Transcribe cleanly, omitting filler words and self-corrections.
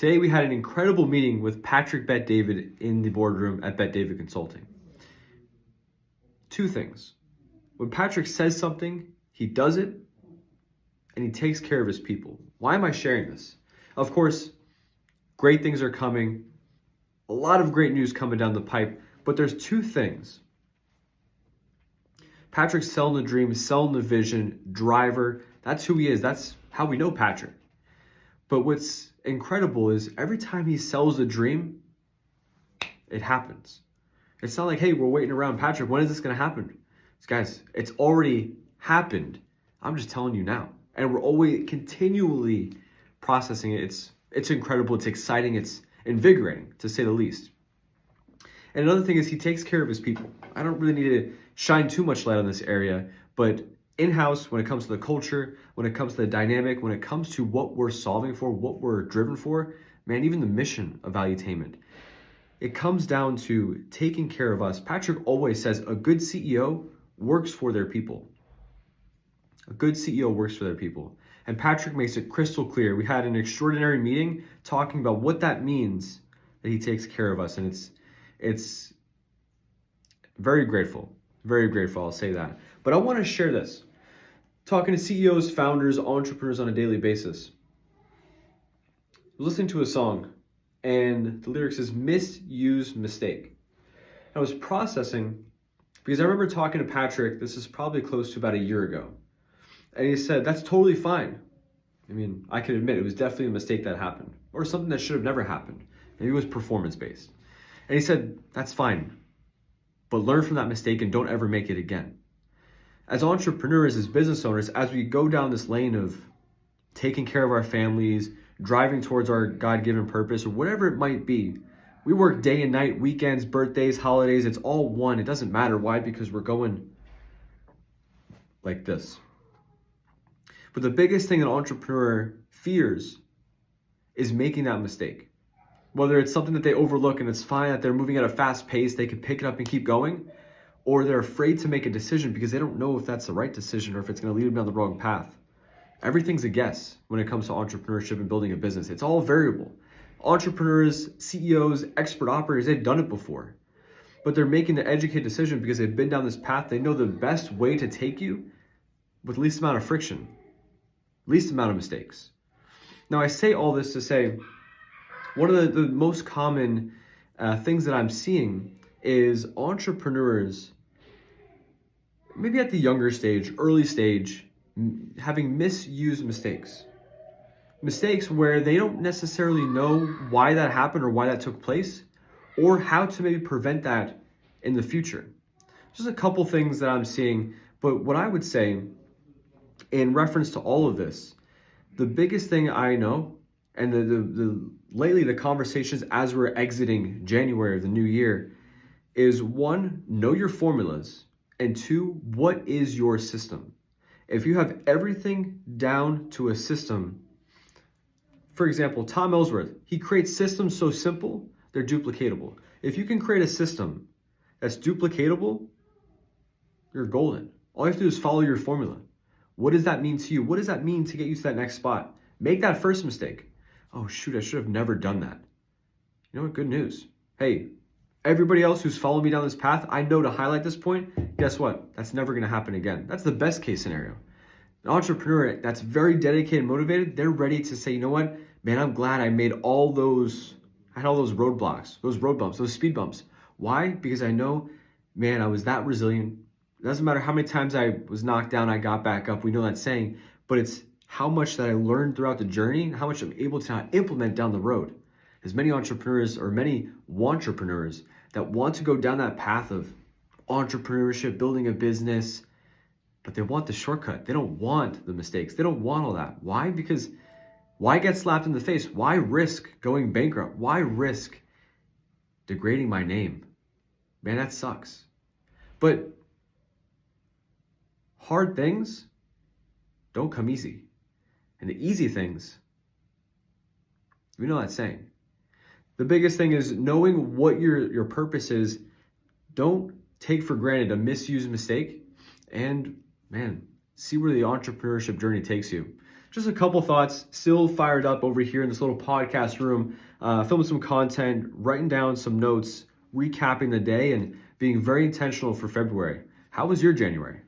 Today we had an incredible meeting with Patrick Bet David in the boardroom at Bet David Consulting. Two things. When Patrick says something, he does it, and he takes care of his people. Why am I sharing this? Of course, great things are coming, a lot of great news coming down the pipe, but there's two things. Patrick's selling the dream, selling the vision, driver. That's who he is. That's how we know Patrick. But what's incredible is every time he sells a dream, it happens. It's not like, hey, we're waiting around, Patrick, when is this going to happen? Guys, it's already happened. I'm just telling you now. And we're always continually processing it. It's incredible. It's exciting. It's invigorating, to say the least. And another thing is he takes care of his people. I don't really need to shine too much light on this area, but in-house, when it comes to the culture, when it comes to the dynamic, when it comes to what we're solving for, what we're driven for, man, even the mission of Valuetainment, it comes down to taking care of us. Patrick always says a good CEO works for their people. A good CEO works for their people. And Patrick makes it crystal clear. We had an extraordinary meeting talking about what that means that he takes care of us. And it's very grateful, I'll say that. But I want to share this. Talking to CEOs, founders, entrepreneurs on a daily basis. I was listening to a song and the lyrics is misuse mistake. I was processing because I remember talking to Patrick, this is probably close to about a year ago. And he said, that's totally fine. I mean, I can admit it was definitely a mistake that happened or something that should have never happened. Maybe it was performance-based. And he said, that's fine, but learn from that mistake and don't ever make it again. As entrepreneurs, as business owners, as we go down this lane of taking care of our families, driving towards our God-given purpose, or whatever it might be, we work day and night, weekends, birthdays, holidays, it's all one. It doesn't matter. Why? Because we're going like this. But the biggest thing an entrepreneur fears is making that mistake. Whether it's something that they overlook and it's fine that they're moving at a fast pace, they can pick it up and keep going, or they're afraid to make a decision because they don't know if that's the right decision or if it's going to lead them down the wrong path. Everything's a guess when it comes to entrepreneurship and building a business. It's all variable. Entrepreneurs, CEOs, expert operators, they've done it before, but they're making the educated decision because they've been down this path. They know the best way to take you with least amount of friction, least amount of mistakes. Now, I say all this to say, one of the most common things that I'm seeing is entrepreneurs, maybe at the younger stage, early stage, having misused mistakes. Mistakes where they don't necessarily know why that happened or why that took place, or how to maybe prevent that in the future. Just a couple things that I'm seeing, but what I would say in reference to all of this, the biggest thing I know, and the lately the conversations as we're exiting January of the new year, is one, know your formulas, and two, what is your system? If you have everything down to a system, for example, Tom Ellsworth, he creates systems so simple, they're duplicatable. If you can create a system that's duplicatable, you're golden. All you have to do is follow your formula. What does that mean to you? What does that mean to get you to that next spot? Make that first mistake. Oh, shoot, I should have never done that. You know what? Good news. Hey, everybody else who's followed me down this path, I know to highlight this point. Guess what? That's never going to happen again. That's the best case scenario. An entrepreneur that's very dedicated and motivated, they're ready to say, you know what, man, I'm glad I had all those roadblocks, those road bumps, those speed bumps. Why? Because I know, man, I was that resilient. It doesn't matter how many times I was knocked down, I got back up. We know that saying, but it's how much that I learned throughout the journey, how much I'm able to implement down the road. As many entrepreneurs or many wantrepreneurs that want to go down that path of entrepreneurship, building a business, but they want the shortcut. They don't want the mistakes. They don't want all that. Why? Because why get slapped in the face? Why risk going bankrupt? Why risk degrading my name? Man, that sucks. But hard things don't come easy. And the easy things, we know that saying. The biggest thing is knowing what your purpose is. Don't take for granted a misused mistake, and man, see where the entrepreneurship journey takes you. just a couple thoughts. Still fired up over here in this little podcast room, filming some content, writing down some notes, recapping the day, and being very intentional for February. How was your January?